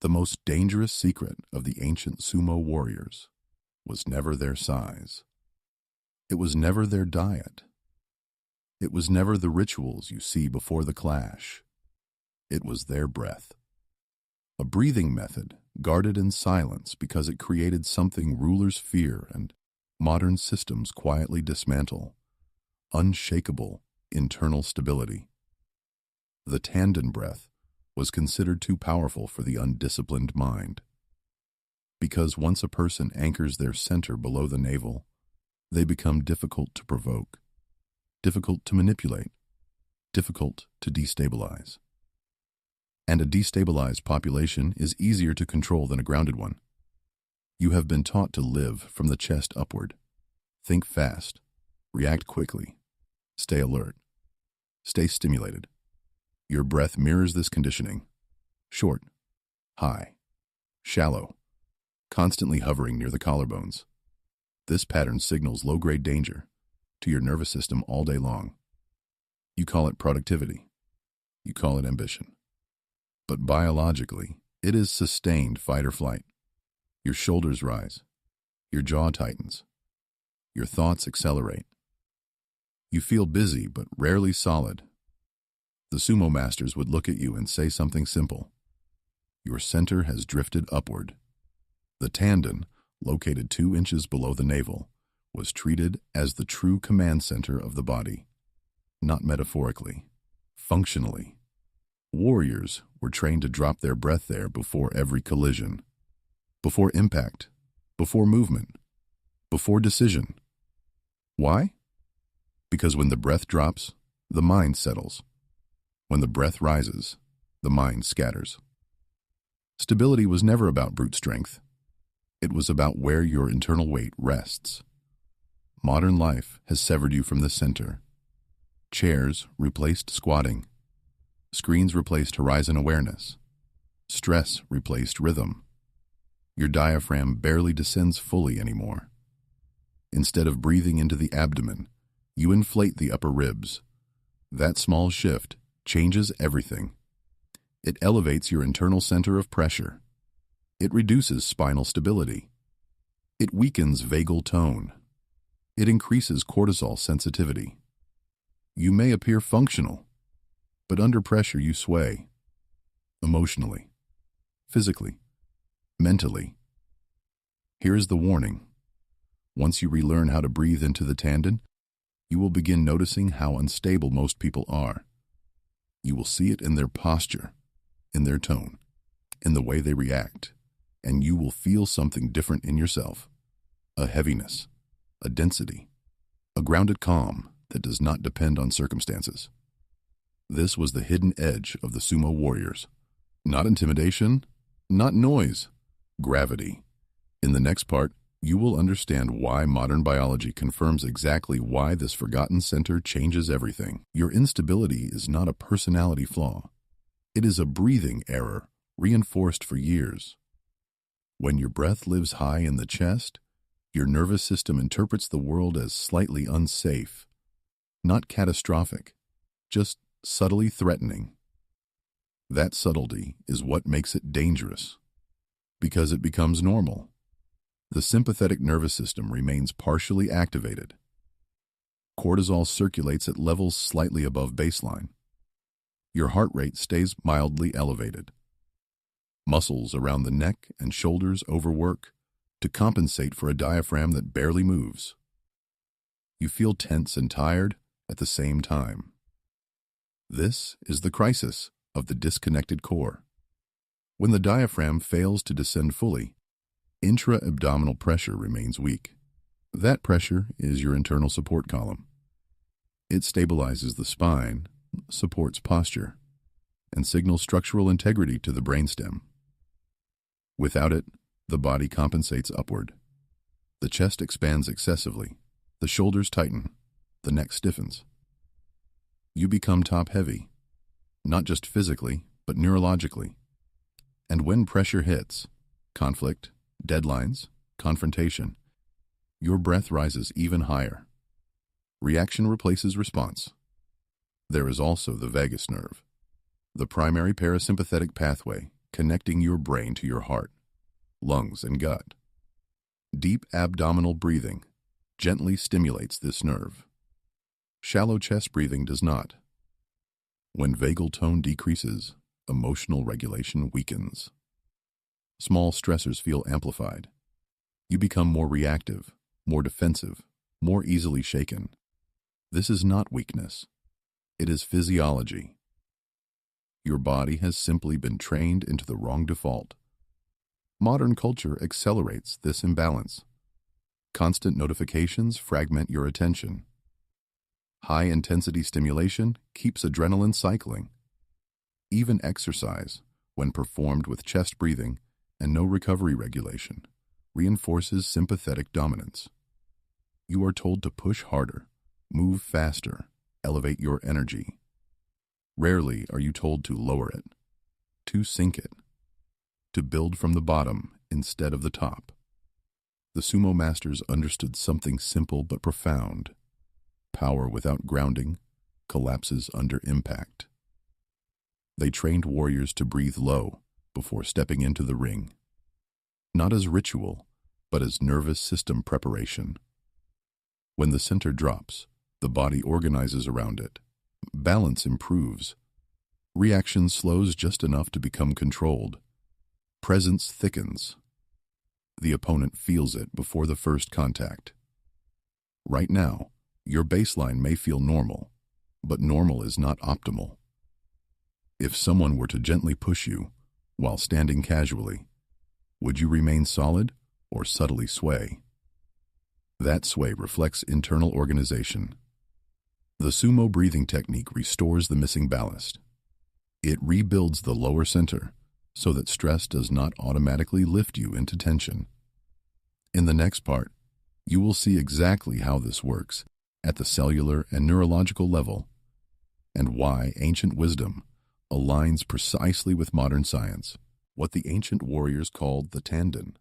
The most dangerous secret of the ancient sumo warriors was never their size. It was never their diet. It was never the rituals you see before the clash. It was their breath. A breathing method guarded in silence because it created something rulers fear and modern systems quietly dismantle: unshakable internal stability. The Tanden breath was considered too powerful for the undisciplined mind. Because once a person anchors their center below the navel, they become difficult to provoke, difficult to manipulate, difficult to destabilize. And a destabilized population is easier to control than a grounded one. You have been taught to live from the chest upward. Think fast, react quickly, stay alert, stay stimulated. Your breath mirrors this conditioning: short, high, shallow, constantly hovering near the collarbones. This pattern signals low-grade danger to your nervous system all day long. You call it productivity. You call it ambition. But biologically, it is sustained fight or flight. Your shoulders rise. Your jaw tightens. Your thoughts accelerate. You feel busy but rarely solid. The sumo masters would look at you and say something simple: your center has drifted upward. The tanden, located 2 inches below the navel, was treated as the true command center of the body. Not metaphorically, functionally. Warriors were trained to drop their breath there before every collision, before impact, before movement, before decision. Why? Because when the breath drops, the mind settles. When the breath rises, the mind scatters. Stability was never about brute strength. It was about where your internal weight rests. Modern life has severed you from the center. Chairs replaced squatting. Screens replaced horizon awareness. Stress replaced rhythm. Your diaphragm barely descends fully anymore. Instead of breathing into the abdomen, you inflate the upper ribs. That small shift changes everything. It elevates your internal center of pressure. It reduces spinal stability. It weakens vagal tone. It increases cortisol sensitivity. You may appear functional, but under pressure you sway. Emotionally, physically, mentally. Here is the warning. Once you relearn how to breathe into the tanden, you will begin noticing how unstable most people are. You will see it in their posture, in their tone, in the way they react, and you will feel something different in yourself: a heaviness, a density, a grounded calm that does not depend on circumstances. This was the hidden edge of the sumo warriors. Not intimidation, not noise, gravity. In the next part, you will understand why modern biology confirms exactly why this forgotten center changes everything. Your instability is not a personality flaw. It is a breathing error reinforced for years. When your breath lives high in the chest, your nervous system interprets the world as slightly unsafe, not catastrophic, just subtly threatening. That subtlety is what makes it dangerous, because it becomes normal. The sympathetic nervous system remains partially activated. Cortisol circulates at levels slightly above baseline. Your heart rate stays mildly elevated. Muscles around the neck and shoulders overwork to compensate for a diaphragm that barely moves. You feel tense and tired at the same time. This is the crisis of the disconnected core. When the diaphragm fails to descend fully, intra-abdominal pressure remains weak. That pressure is your internal support column. It stabilizes the spine, supports posture, and signals structural integrity to the brainstem. Without it, the body compensates upward. The chest expands excessively, the shoulders tighten, the neck stiffens. You become top-heavy, not just physically, but neurologically. And when pressure hits, conflict, deadlines, confrontation, your breath rises even higher. Reaction replaces response. There is also the vagus nerve, the primary parasympathetic pathway connecting your brain to your heart, lungs, and gut. Deep abdominal breathing gently stimulates this nerve. Shallow chest breathing does not. When vagal tone decreases, emotional regulation weakens. Small stressors feel amplified. You become more reactive, more defensive, more easily shaken. This is not weakness. It is physiology. Your body has simply been trained into the wrong default. Modern culture accelerates this imbalance. Constant notifications fragment your attention. High-intensity stimulation keeps adrenaline cycling. Even exercise, when performed with chest breathing and no recovery regulation, reinforces sympathetic dominance. You are told to push harder, move faster, elevate your energy. Rarely are you told to lower it, to sink it, to build from the bottom instead of the top. The sumo masters understood something simple but profound. Power without grounding collapses under impact. They trained warriors to breathe low before stepping into the ring, not as ritual, but as nervous system preparation. When the center drops, the body organizes around it. Balance improves. Reaction slows just enough to become controlled. Presence thickens. The opponent feels it before the first contact. Right now, your baseline may feel normal, but normal is not optimal. If someone were to gently push you while standing casually, would you remain solid or subtly sway? That sway reflects internal organization. The sumo breathing technique restores the missing ballast. It rebuilds the lower center so that stress does not automatically lift you into tension. In the next part, you will see exactly how this works at the cellular and neurological level, and why ancient wisdom aligns precisely with modern science, what the ancient warriors called the Tanden.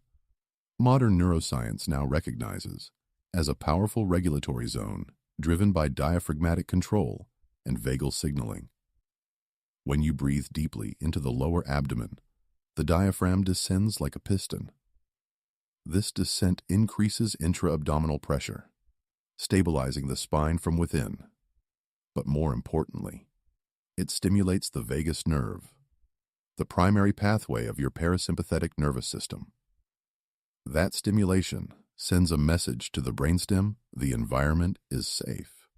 Modern neuroscience now recognizes as a powerful regulatory zone driven by diaphragmatic control and vagal signaling. When you breathe deeply into the lower abdomen, the diaphragm descends like a piston. This descent increases intra-abdominal pressure, stabilizing the spine from within. But more importantly, it stimulates the vagus nerve, the primary pathway of your parasympathetic nervous system. That stimulation sends a message to the brainstem: the environment is safe.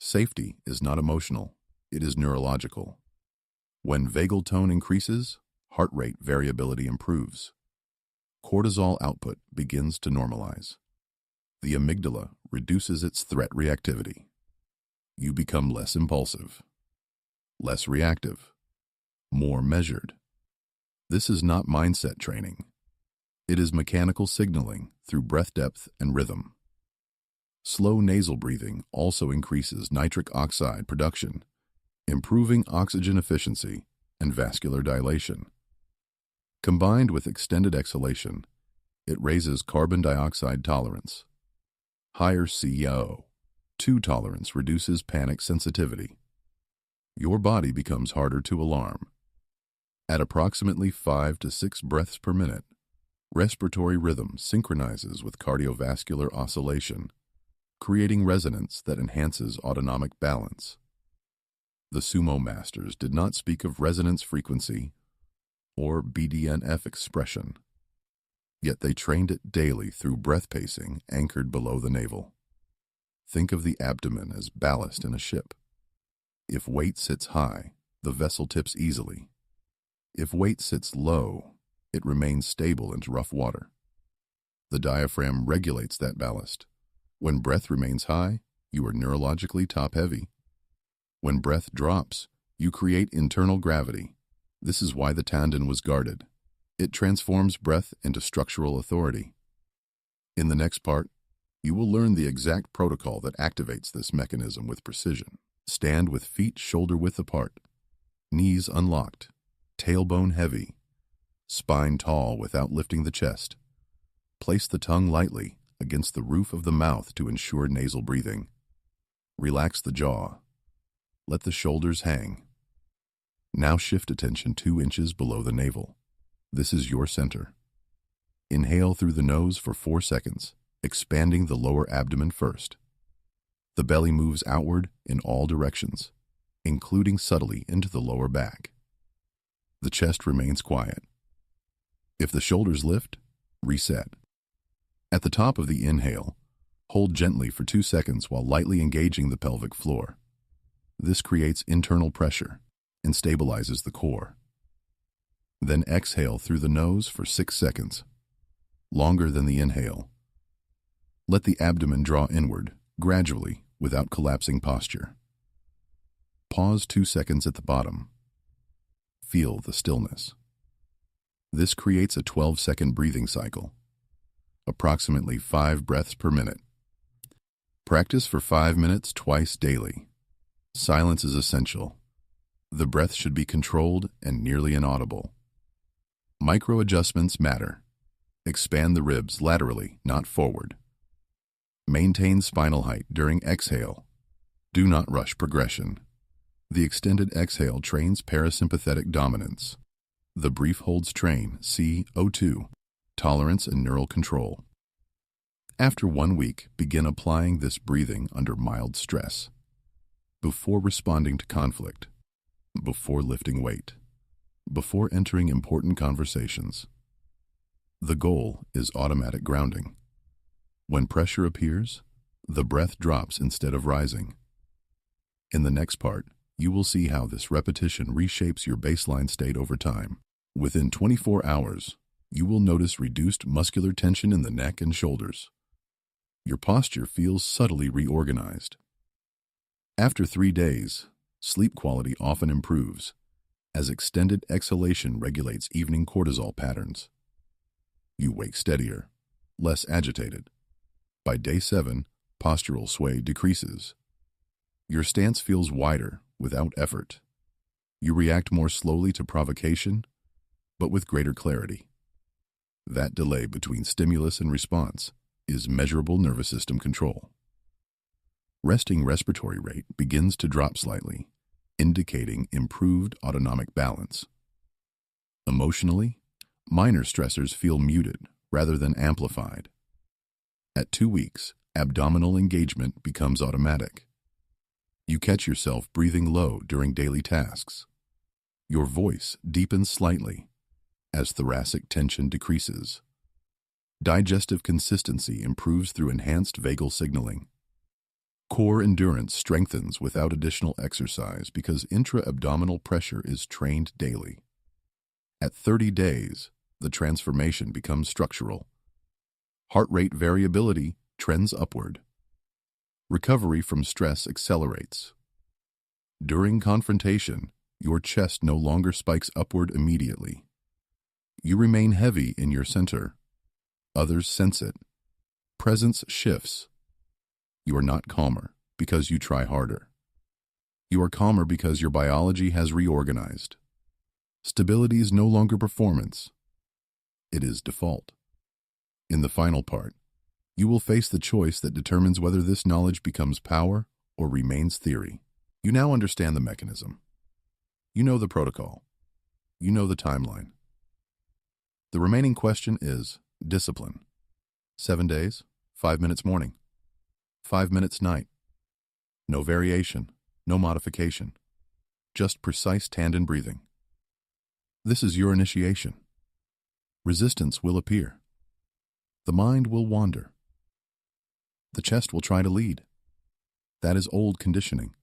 Safety is not emotional, it is neurological. When vagal tone increases, heart rate variability improves. Cortisol output begins to normalize. The amygdala reduces its threat reactivity. You become less impulsive, less reactive, more measured. This is not mindset training. It is mechanical signaling through breath depth and rhythm. Slow nasal breathing also increases nitric oxide production, improving oxygen efficiency and vascular dilation. Combined with extended exhalation, it raises carbon dioxide tolerance. Higher CO2 tolerance reduces panic sensitivity. Your body becomes harder to alarm. At approximately 5 to 6 breaths per minute, respiratory rhythm synchronizes with cardiovascular oscillation, creating resonance that enhances autonomic balance. The sumo masters did not speak of resonance frequency or BDNF expression, yet they trained it daily through breath pacing anchored below the navel. Think of the abdomen as ballast in a ship. If weight sits high, the vessel tips easily. If weight sits low, it remains stable in rough water. The diaphragm regulates that ballast. When breath remains high, you are neurologically top-heavy. When breath drops, you create internal gravity. This is why the Tanden was guarded. It transforms breath into structural authority. In the next part, you will learn the exact protocol that activates this mechanism with precision. Stand with feet shoulder-width apart, knees unlocked, tailbone heavy, spine tall without lifting the chest. Place the tongue lightly against the roof of the mouth to ensure nasal breathing. Relax the jaw. Let the shoulders hang. Now shift attention 2 inches below the navel. This is your center. Inhale through the nose for 4 seconds, expanding the lower abdomen first. The belly moves outward in all directions, including subtly into the lower back. The chest remains quiet. If the shoulders lift, reset. At the top of the inhale, hold gently for 2 seconds while lightly engaging the pelvic floor. This creates internal pressure and stabilizes the core. Then exhale through the nose for 6 seconds, longer than the inhale. Let the abdomen draw inward, gradually, without collapsing posture. Pause 2 seconds at the bottom. Feel the stillness. This creates a 12-second breathing cycle, approximately 5 breaths per minute. Practice for 5 minutes twice daily. Silence is essential. The breath should be controlled and nearly inaudible. Micro adjustments matter. Expand the ribs laterally, not forward. Maintain spinal height during exhale. Do not rush progression. The extended exhale trains parasympathetic dominance. The brief holds train CO2, tolerance and neural control. After 1 week, begin applying this breathing under mild stress. Before responding to conflict. Before lifting weight. Before entering important conversations. The goal is automatic grounding. When pressure appears, the breath drops instead of rising. In the next part, you will see how this repetition reshapes your baseline state over time. Within 24 hours, you will notice reduced muscular tension in the neck and shoulders. Your posture feels subtly reorganized. After 3 days, sleep quality often improves, as extended exhalation regulates evening cortisol patterns. You wake steadier, less agitated. By day 7, postural sway decreases. Your stance feels wider without effort. You react more slowly to provocation, but with greater clarity. That delay between stimulus and response is measurable nervous system control. Resting respiratory rate begins to drop slightly, indicating improved autonomic balance. Emotionally, minor stressors feel muted rather than amplified. At 2 weeks, abdominal engagement becomes automatic. You catch yourself breathing low during daily tasks. Your voice deepens slightly as thoracic tension decreases. Digestive consistency improves through enhanced vagal signaling. Core endurance strengthens without additional exercise because intra-abdominal pressure is trained daily. At 30 days, the transformation becomes structural. Heart rate variability trends upward. Recovery from stress accelerates. During confrontation, your chest no longer spikes upward immediately. You remain heavy in your center. Others sense it. Presence shifts. You are not calmer because you try harder. You are calmer because your biology has reorganized. Stability is no longer performance. It is default. In the final part, you will face the choice that determines whether this knowledge becomes power or remains theory. You now understand the mechanism. You know the protocol. You know the timeline. The remaining question is discipline. 7 days, 5 minutes morning, 5 minutes night. No variation, no modification. Just precise Tanden breathing. This is your initiation. Resistance will appear. The mind will wander. The chest will try to lead. That is old conditioning.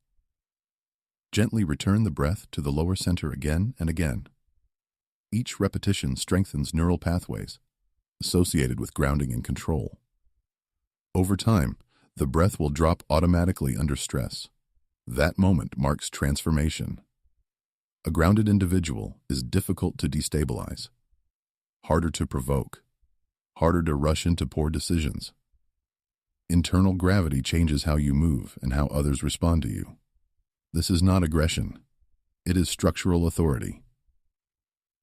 Gently return the breath to the lower center again and again. Each repetition strengthens neural pathways associated with grounding and control. Over time, the breath will drop automatically under stress. That moment marks transformation. A grounded individual is difficult to destabilize, harder to provoke, harder to rush into poor decisions. Internal gravity changes how you move and how others respond to you. This is not aggression. It is structural authority.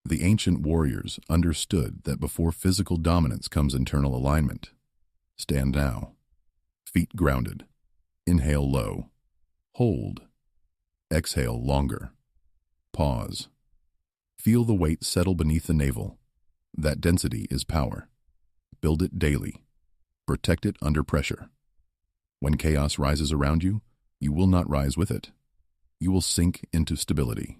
The ancient warriors understood that before physical dominance comes internal alignment. Stand now. Feet grounded. Inhale low. Hold. Exhale longer. Pause. Feel the weight settle beneath the navel. That density is power. Build it daily. Protect it under pressure. When chaos rises around you, you will not rise with it. You will sink into stability.